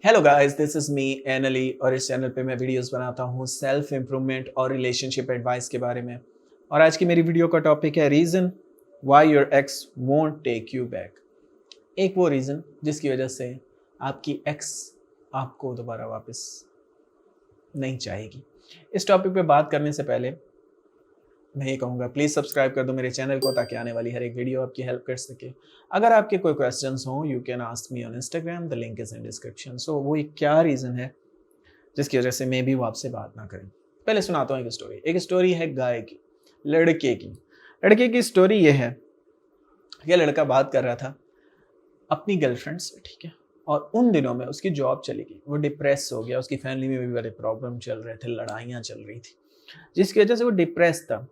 Hello guys, this is me N Ali और इस channel पे मैं वीडियोस बनाता हूँ सेल्फ इम्प्रूवमेंट और रिलेशनशिप एडवाइस के बारे में। और आज की मेरी वीडियो का टॉपिक है reason why your ex won't take you back. एक वो रीज़न जिसकी वजह से आपकी एक्स आपको दोबारा वापस नहीं चाहेगी। इस टॉपिक पे बात करने से पहले मैं ये कहूँगा, प्लीज़ सब्सक्राइब कर दो मेरे चैनल को ताकि आने वाली हर एक वीडियो आपकी हेल्प कर सके। अगर आपके कोई क्वेश्चंस हों, you can ask me on Instagram, the link is in description. So वो एक क्या रीज़न है जिसकी वजह से मैं भी वो आपसे बात ना करें। पहले सुनाता हूँ एक स्टोरी है गाय की, लड़के की स्टोरी ये है कि लड़का बात कर रहा था अपनी गर्लफ्रेंड से, ठीक है, और उन दिनों में उसकी जॉब चली गई, वो डिप्रेस हो गया, उसकी फैमिली में भी बड़े प्रॉब्लम चल रहे थे, लड़ाइयाँ चल रही थी, जिसकी वजह से वो डिप्रेस था।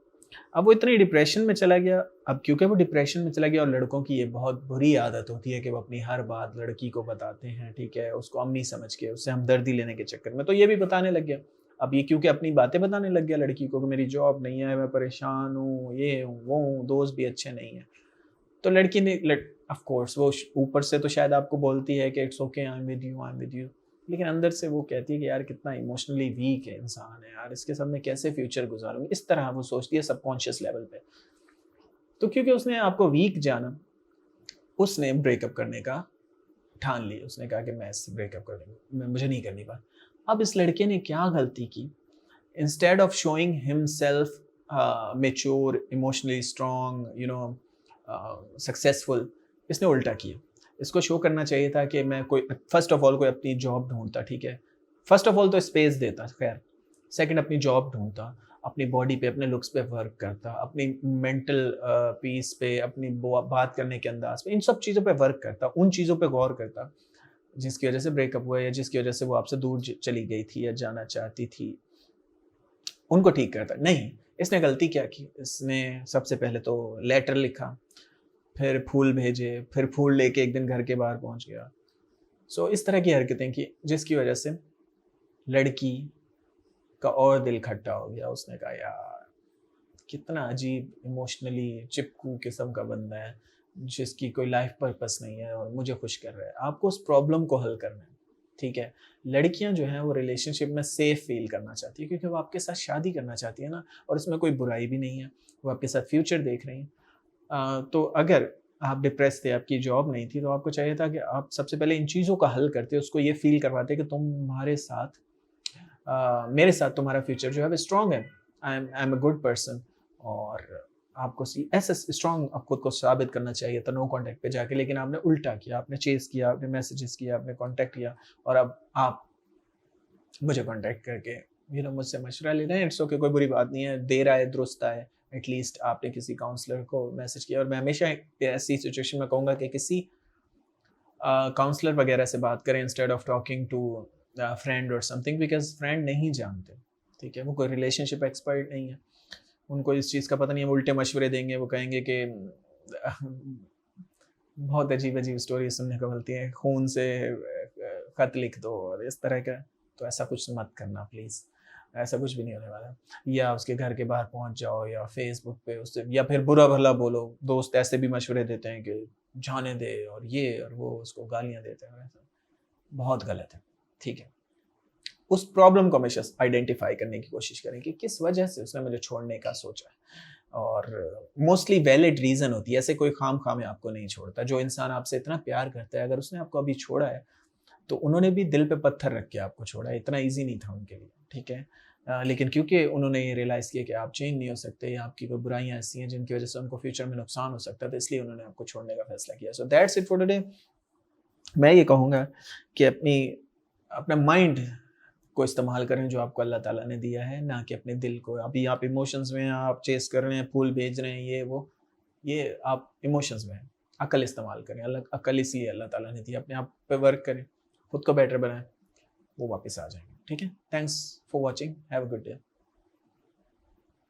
अब वो इतनी डिप्रेशन में चला गया। अब क्योंकि वो डिप्रेशन में चला गया और लड़कों की ये बहुत बुरी आदत होती है कि वो अपनी हर बात लड़की को बताते हैं, ठीक है, उसको अम्मी समझ के, उससे हमदर्दी लेने के चक्कर में तो ये भी बताने लग गया। अब ये क्योंकि अपनी बातें बताने लग गया लड़की को कि मेरी जॉब नहीं है, मैं परेशान हूँ, ये हूँ वो हूँ, दोस्त भी अच्छे नहीं है, तो लड़की ने ऑफ कोर्स वो ऊपर से तो शायद आपको बोलती है कि it's okay, I am with you, लेकिन अंदर से वो कहती है कि यार कितना इमोशनली वीक है इंसान है यार, इसके साथ मैं कैसे फ्यूचर गुजारूंगी, इस तरह वो सोचती है सबकॉन्शियस लेवल पे। तो क्योंकि उसने आपको वीक जाना, उसने ब्रेकअप करने का ठान लिया। उसने कहा कि मैं इससे ब्रेकअप कर दूंगी, मैं मुझे नहीं करनी बात। अब इस लड़के ने क्या गलती की, instead of showing himself mature, emotionally strong, successful, इसने उल्टा किया। इसको शो करना चाहिए था कि मैं कोई, फर्स्ट ऑफ ऑल कोई अपनी जॉब ढूंढता, ठीक है, फर्स्ट ऑफ ऑल तो स्पेस देता, खैर, सेकंड अपनी जॉब ढूंढता, अपनी बॉडी पे, अपने लुक्स पे वर्क करता, अपनी मेंटल पीस पे, अपनी बात करने के अंदाज पे, इन सब चीज़ों पे वर्क करता, उन चीज़ों पे गौर करता जिसकी वजह से ब्रेकअप हुआ या जिसकी वजह से वो आपसे दूर चली गई थी या जाना चाहती थी, उनको ठीक करता। नहीं, इसने गलती क्या की, इसने सबसे पहले तो लेटर लिखा, फिर फूल भेजे, फिर फूल लेके एक दिन घर के बाहर पहुंच गया। सो इस तरह की हरकतें की जिसकी वजह से लड़की का और दिल खट्टा हो गया। उसने कहा यार कितना अजीब, इमोशनली चिपकू किस्म का बंदा है जिसकी कोई लाइफ पर्पस नहीं है और मुझे खुश कर रहा है। आपको उस प्रॉब्लम को हल करना है, ठीक है। लड़कियां जो हैं वो रिलेशनशिप में सेफ फील करना चाहती है क्योंकि वो आपके साथ शादी करना चाहती है ना, और इसमें कोई बुराई भी नहीं है, वो आपके साथ फ्यूचर देख रही हैं। तो अगर आप डिप्रेस थे, आपकी जॉब नहीं थी, तो आपको चाहिए था कि आप सबसे पहले इन चीज़ों का हल करते, उसको ये फील करवाते कि तुम्हारे साथ मेरे साथ तुम्हारा फ्यूचर जो है वो स्ट्रॉन्ग है, I am a good person. और आपको ऐसे स्ट्रॉन्ग आप खुद को साबित करना चाहिए था नो कांटेक्ट पे जाके, लेकिन आपने उल्टा किया, आपने चेस किया, आपने मैसेजेस किया, आपने कांटेक्ट किया, और अब आप मुझे कांटेक्ट करके मुझसे मशवरा ले रहे हैं। इट्स ओके, कोई बुरी बात नहीं है, देर आए दुरुस्त आए, एटलीस्ट आपने किसी काउंसलर को मैसेज किया। और मैं हमेशा ऐसी सिचुएशन में कहूँगा कि किसी काउंसलर वगैरह से बात करें instead of talking to friend और समथिंग, बिकॉज फ्रेंड नहीं जानते, ठीक है, वो कोई रिलेशनशिप एक्सपर्ट नहीं है, उनको इस चीज़ का पता नहीं है, वो उल्टे मशवरे देंगे, वो कहेंगे कि बहुत अजीब अजीब स्टोरी सुनने को मिलती है, खून से खत लिख दो और इस तरह का। तो ऐसा कुछ मत करना प्लीज़, ऐसा कुछ भी नहीं होने वाला। या उसके घर के बाहर पहुंच जाओ या फेसबुक पे उससे, या फिर बुरा भला बोलो। दोस्त ऐसे भी मशवरे देते हैं कि जाने दे और ये और वो, उसको गालियां देते हैं, ऐसा बहुत गलत है, ठीक है। उस प्रॉब्लम को हमेशा आइडेंटिफाई करने की कोशिश करें कि किस वजह से उसने मुझे छोड़ने का सोचा है, और मोस्टली वैलिड रीज़न होती है, ऐसे कोई खाम खा में आपको नहीं छोड़ता। जो इंसान आपसे इतना प्यार करता है, अगर उसने आपको अभी छोड़ा है तो उन्होंने भी दिल पे पत्थर रख के आपको छोड़ा है, इतना ईजी नहीं था उनके लिए, ठीक है। लेकिन क्योंकि उन्होंने ये रियलाइज़ किया कि आप चेंज नहीं हो सकते या आपकी कोई बुराइयाँ ऐसी हैं जिनकी वजह से उनको फ्यूचर में नुकसान हो सकता है, तो इसलिए उन्होंने आपको छोड़ने का फैसला किया। So that's it for today. मैं ये कहूँगा कि अपना माइंड को इस्तेमाल करें जो आपको अल्लाह ताला ने दिया है, ना कि अपने दिल को। अभी आप इमोशंस में हैं, आप चेस कर रहे हैं, फूल भेज रहे हैं, ये वो, ये आप इमोशंस में हैं। अक्ल इस्तेमाल करें, अक्ल इसलिए अल्लाह ताला ने दी, अपने आप पे वर्क करें, खुद को बेटर बनाएं, वो वापस आ जाएंगे, ठीक है। Thanks for watching, have a good day.